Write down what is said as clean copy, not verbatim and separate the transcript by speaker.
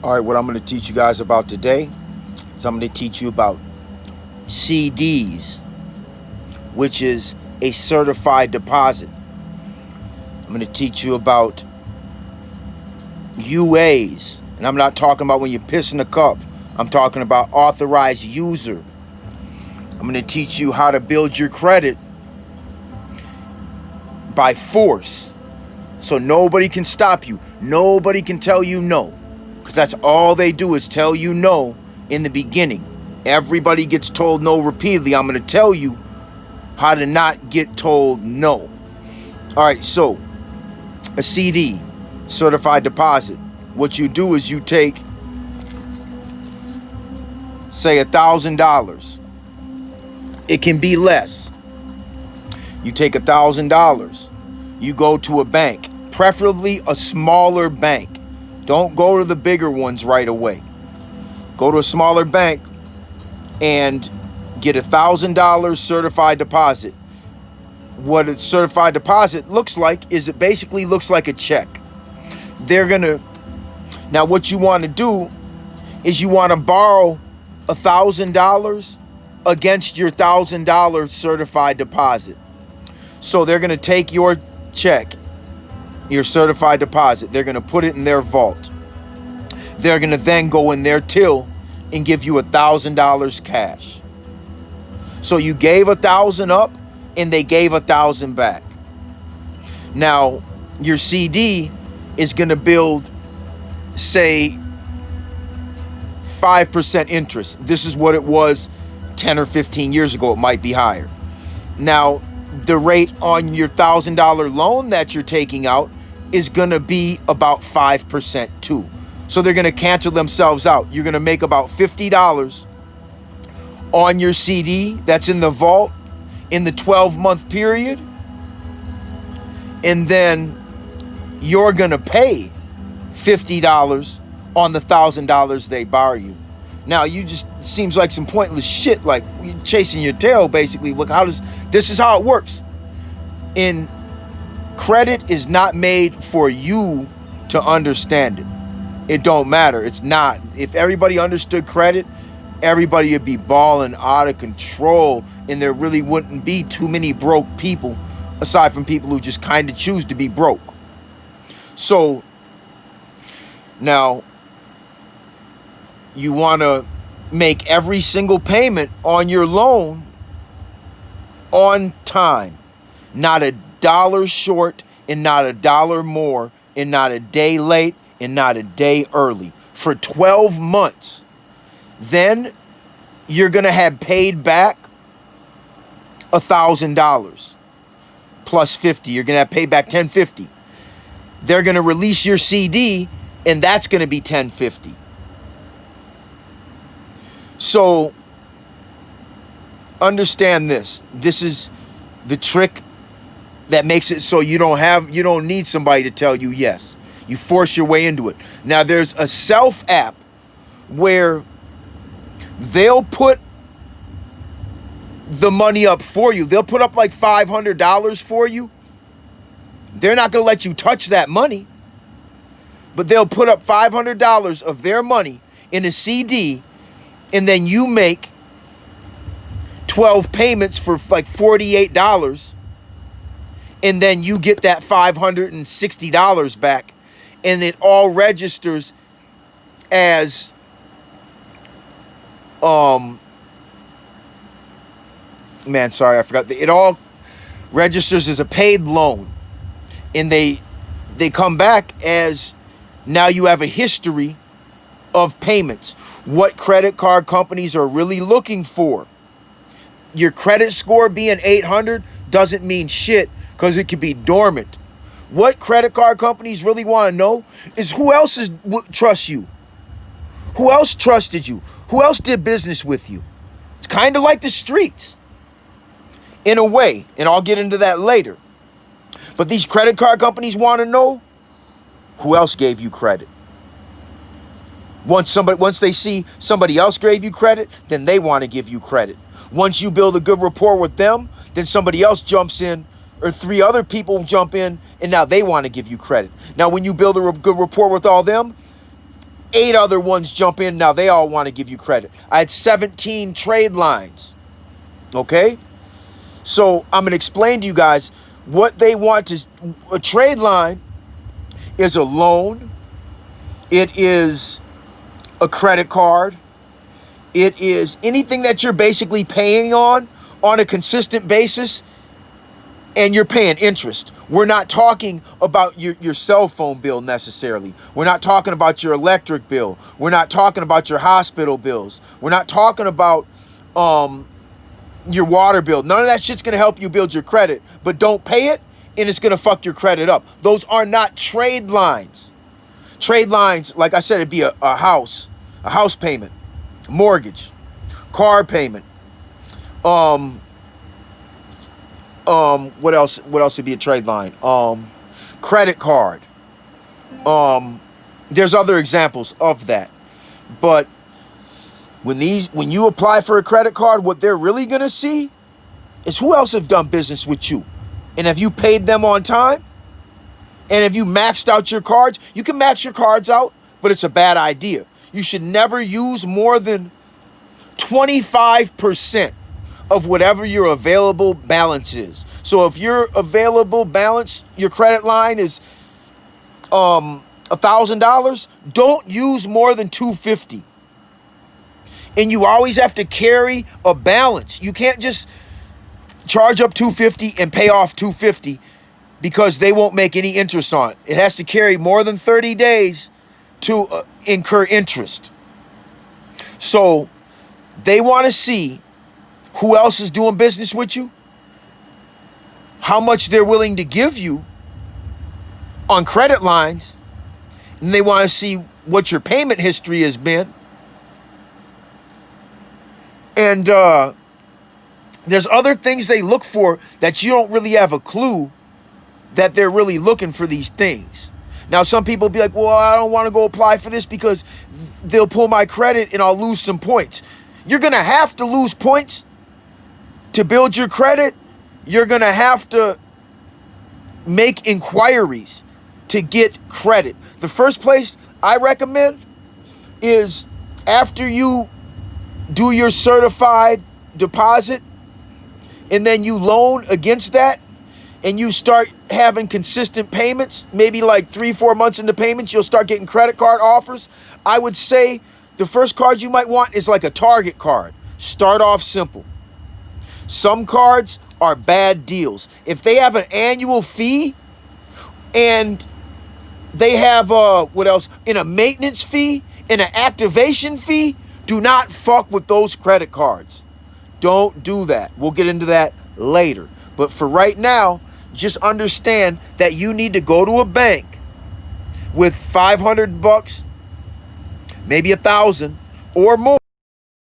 Speaker 1: All right, what I'm going to teach you guys about today is I'm going to teach you about CDs, which is a certified deposit. I'm going to teach you about UAs, and I'm not talking about when you piss in a cup. I'm talking about authorized user. I'm going to teach you how to build your credit by force, so nobody can stop you. Nobody can tell you no, because that's all they do is tell you no in the beginning. Everybody gets told no repeatedly. I'm going to tell you how to not get told no. All right, so a CD, certified deposit. What you do is you take, say, $1,000. It can be less. You take $1,000. You go to a bank, preferably a smaller bank. Don't go to the bigger ones right away. Go to a smaller bank and get $1,000 certified deposit. What a certified deposit looks like is it basically looks like a check. Now what you want to do is you want to borrow $1,000 against your $1,000 certified deposit. So they're going to take your check, your certified deposit. They're going to put it in their vault. They're going to then go in their till and give you $1,000 cash. So you gave $1,000 up and they gave $1,000 back. Now your CD is going to build, say, 5% interest. This is what it was 10 or 15 years ago. It might be higher. Now the rate on your $1,000 loan that you're taking out is going to be about 5% too. So they're going to cancel themselves out. You're going to make about $50 on your CD that's in the vault in the 12-month period. And then you're going to pay $50 on the $1,000 they borrow you. Now, you just seems like some pointless shit, like you're chasing your tail, basically. Look, this is how it works. In credit is not made for you to understand it. It don't matter. It's not. If everybody understood credit, everybody would be balling out of control, and there really wouldn't be too many broke people, aside from people who just kind of choose to be broke. So now you want to make every single payment on your loan on time, not a dollar short and not a dollar more and not a day late and not a day early for 12 months. Then you're going to have paid back $1,000 plus 50. You're going to have paid back $1,050. They're going to release your CD and that's going to be $1,050. So understand this. This is the trick that makes it so you don't need somebody to tell you yes. You force your way into it. Now there's a self app where they'll put the money up for you. They'll put up like $500 for you. They're not going to let you touch that money, but they'll put up $500 of their money in a CD, and then you make 12 payments for like $48, and then you get that $560 back, and it all registers as it all registers as a paid loan, and they come back as now you have a history of payments. What credit card companies are really looking for. Your credit score being 800 doesn't mean shit, because it could be dormant. What credit card companies really want to know is who else trusts you. Who else trusted you? Who else did business with you? It's kind of like the streets in a way, and I'll get into that later. But these credit card companies want to know who else gave you credit. Once they see somebody else gave you credit, then they want to give you credit. Once you build a good rapport with them, then somebody else jumps in, or 3 other people jump in, and now they want to give you credit. Now, when you build a good rapport with all them, 8 other ones jump in. Now they all want to give you credit. I had 17 trade lines. Okay? So I'm going to explain to you guys what they want to. A trade line is a loan. It is a credit card. It is anything that you're basically paying on a consistent basis, and you're paying interest. We're not talking about your cell phone bill necessarily. We're not talking about your electric bill. We're not talking about your hospital bills. We're not talking about your water bill. None of that shit's going to help you build your credit, but don't pay it and it's going to fuck your credit up. Those are not trade lines. Trade lines, like I said, it'd be a house payment, mortgage, car payment. What else would be a trade line? Credit card. There's other examples of that. But when you apply for a credit card, what they're really gonna see is who else have done business with you. And have you paid them on time? And if you maxed out your cards, you can max your cards out, but it's a bad idea. You should never use more than 25% of whatever your available balance is. So if your available balance, your credit line is $1,000, don't use more than $250. And you always have to carry a balance. You can't just charge up $250 and pay off $250 because they won't make any interest on it. It has to carry more than 30 days to incur interest. So they want to see who else is doing business with you, how much they're willing to give you on credit lines, and they want to see what your payment history has been. And there's other things they look for that you don't really have a clue that they're really looking for these things. Now, some people be like, well, I don't want to go apply for this because they'll pull my credit and I'll lose some points. You're going to have to lose points to build your credit. You're going to have to make inquiries to get credit. The first place I recommend is after you do your certified deposit and then you loan against that and you start having consistent payments, maybe like 3-4 months into payments, you'll start getting credit card offers. I would say the first card you might want is like a Target card. Start off simple. Some cards are bad deals. If they have an annual fee and they have what else? In a maintenance fee, in an activation fee, do not fuck with those credit cards. Don't do that. We'll get into that later. But for right now, just understand that you need to go to a bank with $500, maybe $1,000 or more.